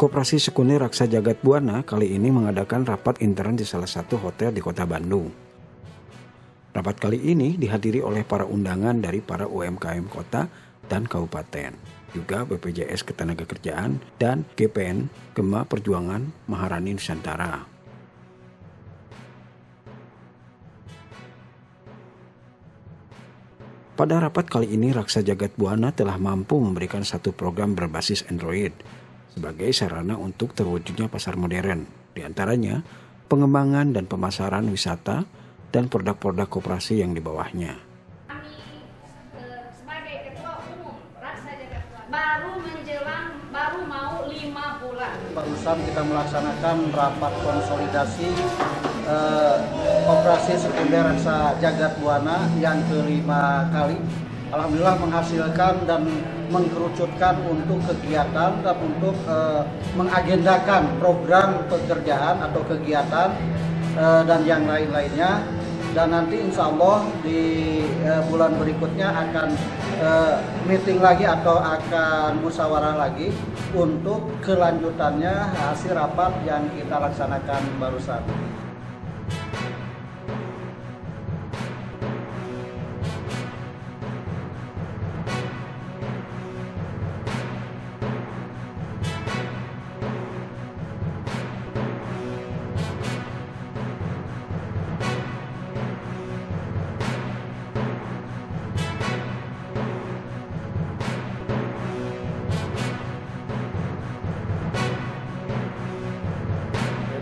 Koperasi Sekunder Raksa Jagat Buana kali ini mengadakan rapat intern di salah satu hotel di Kota Bandung. Rapat kali ini dihadiri oleh para undangan dari para UMKM kota dan kabupaten, juga BPJS Ketenagakerjaan dan GPN Gema Perjuangan Maharani Nusantara. Pada rapat kali ini, Raksa Jagat Buana telah mampu memberikan satu program berbasis Android sebagai sarana untuk terwujudnya pasar modern, diantaranya pengembangan dan pemasaran wisata dan produk-produk koperasi yang di bawahnya. Kami sebagai Ketua Umum Raksa Jagat Buana baru mau 5 bulan. Barusan kita melaksanakan rapat konsolidasi Koperasi Sekunder Raksa Jagat Buana yang ke-5 kali. Alhamdulillah menghasilkan dan mengkerucutkan untuk kegiatan dan untuk mengagendakan program pekerjaan atau kegiatan dan yang lain-lainnya. Dan nanti insya Allah di bulan berikutnya akan meeting lagi atau akan musyawarah lagi untuk kelanjutannya hasil rapat yang kita laksanakan barusan.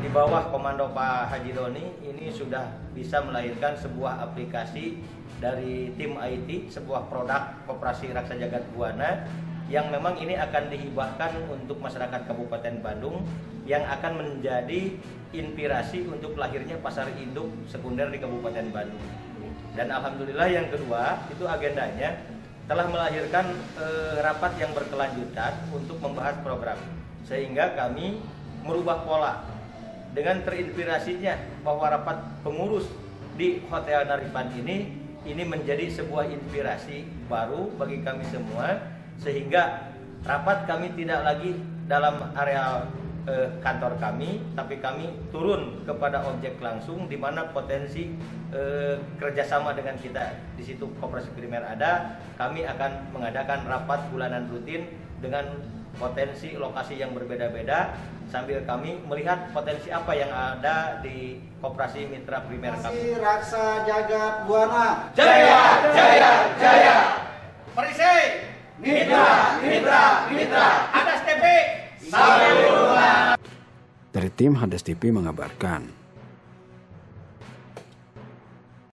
Di bawah komando Pak Haji Doni ini sudah bisa melahirkan sebuah aplikasi dari tim IT, sebuah produk Koperasi Raksa Jagat Buana yang memang ini akan dihibahkan untuk masyarakat Kabupaten Bandung yang akan menjadi inspirasi untuk lahirnya pasar induk sekunder di Kabupaten Bandung. Dan alhamdulillah yang kedua itu agendanya telah melahirkan rapat yang berkelanjutan untuk membahas program, sehingga kami merubah pola dengan terinspirasinya bahwa rapat pengurus di Hotel Naripan ini menjadi sebuah inspirasi baru bagi kami semua, sehingga rapat kami tidak lagi dalam area kantor kami, tapi kami turun kepada objek langsung di mana potensi kerjasama dengan kita di situ koperasi primer ada. Kami akan mengadakan rapat bulanan rutin dengan potensi lokasi yang berbeda-beda sambil kami melihat potensi apa yang ada di koperasi mitra primer kami. Raksa Jagat Buana. Jaya, jaya, jaya. Perisai. Mitra. Hadas TV. Sampai jumpa. Dari tim Hadas TV mengabarkan.